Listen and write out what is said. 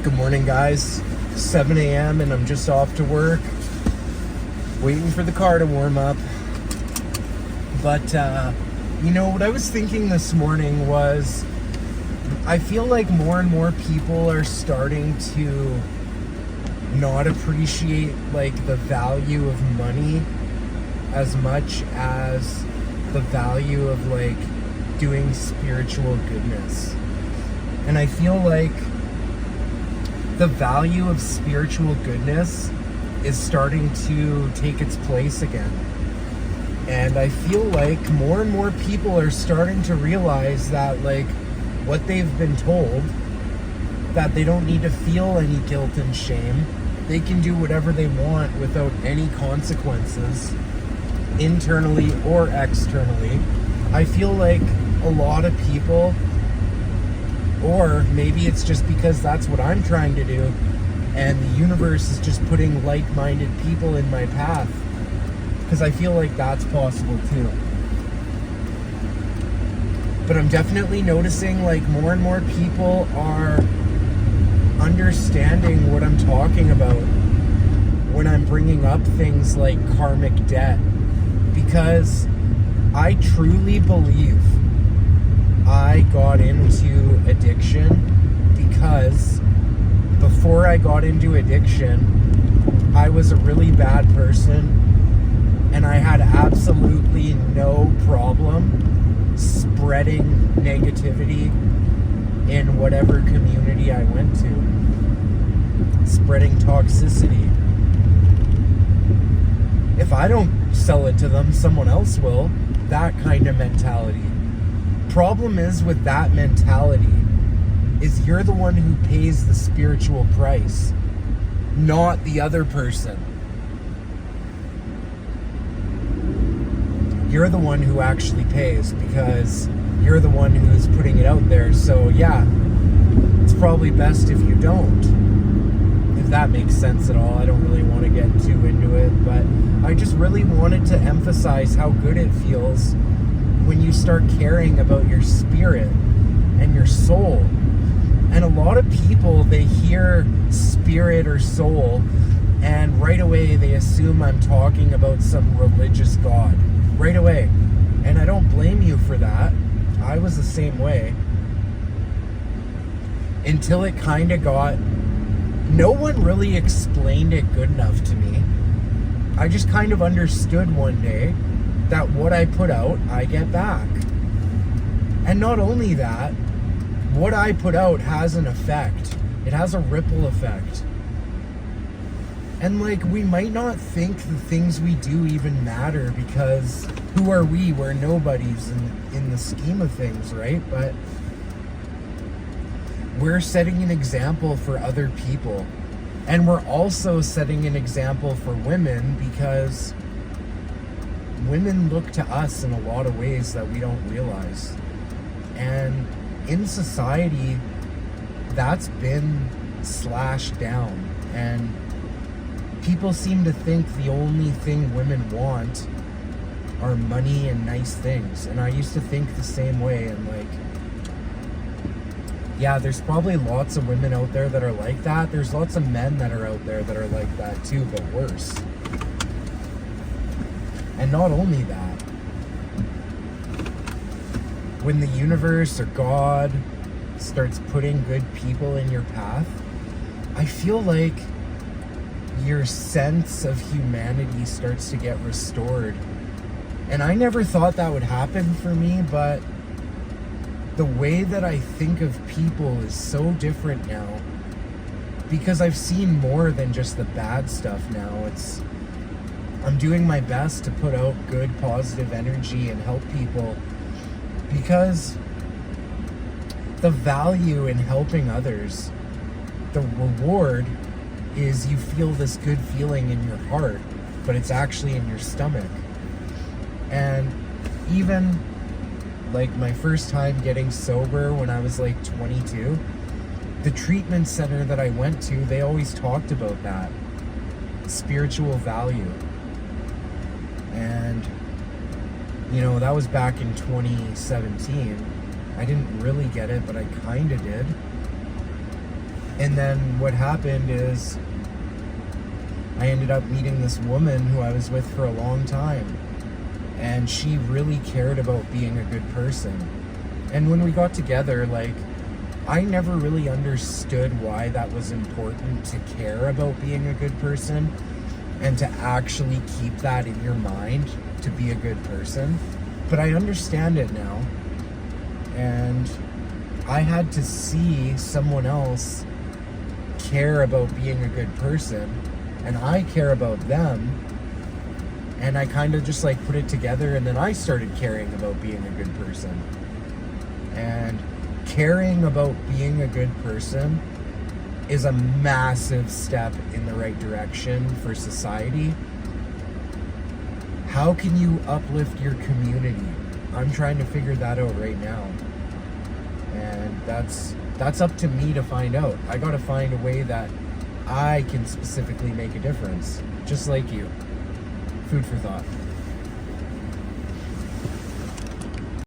Good morning, guys. 7 a.m. and I'm just off to work, waiting for the car to warm up. But, what I was thinking this morning was, I feel like more and more people are starting to not appreciate, the value of money as much as the value of, doing spiritual goodness. And I feel like the value of spiritual goodness is starting to take its place again. And I feel like more and more people are starting to realize that, what they've been told, that they don't need to feel any guilt and shame. They can do whatever they want without any consequences, internally or externally. I feel like a lot of people, or maybe it's just because that's what I'm trying to do, and the universe is just putting like-minded people in my path, because I feel like that's possible too. But I'm definitely noticing more and more people are understanding what I'm talking about when I'm bringing up things like karmic debt, because I truly believe I got into addiction because before I got into addiction, I was a really bad person, and I had absolutely no problem spreading negativity in whatever community I went to, spreading toxicity. If I don't sell it to them, someone else will. That kind of mentality. Problem is with that mentality is you're the one who pays the spiritual price, not the other person. You're the one who actually pays, because you're the one who's putting it out there. So yeah, it's probably best if you don't, if that makes sense at all. I don't really want to get too into it, but I just really wanted to emphasize how good it feels when you start caring about your spirit and your soul. And a lot of people, they hear spirit or soul, and right away they assume I'm talking about some religious god. Right away. And I don't blame you for that. I was the same way. Until it kind of got... No one really explained it good enough to me. I just kind of understood one day that what I put out, I get back. And not only that, what I put out has an effect. It has a ripple effect. And we might not think the things we do even matter, because who are we? We're nobodies in the scheme of things, right? But we're setting an example for other people. And we're also setting an example for women, because women look to us in a lot of ways that we don't realize. And in society, that's been slashed down. And people seem to think the only thing women want are money and nice things. And I used to think the same way. And yeah, there's probably lots of women out there that are like that. There's lots of men that are out there that are like that too, but worse. And not only that, when the universe or God starts putting good people in your path, I feel like your sense of humanity starts to get restored. And I never thought that would happen for me, but the way that I think of people is so different now, because I've seen more than just the bad stuff now. I'm doing my best to put out good, positive energy and help people, because the value in helping others, the reward is you feel this good feeling in your heart, but it's actually in your stomach. And even my first time getting sober when I was 22, the treatment center that I went to, they always talked about that spiritual value. And that was back in 2017. I didn't really get it, but I kind of did. And then what happened is I ended up meeting this woman who I was with for a long time. And she really cared about being a good person. And when we got together, like, I never really understood why that was important to care about being a good person and to actually keep that in your mind to be a good person. But I understand it now. And I had to see someone else care about being a good person, and I care about them. And I kind of just like put it together, and then I started caring about being a good person. And caring about being a good person is a massive step in the right direction for society. How can you uplift your community? I'm trying to figure that out right now. And that's up to me to find out. I gotta find a way that I can specifically make a difference, just like you. Food for thought.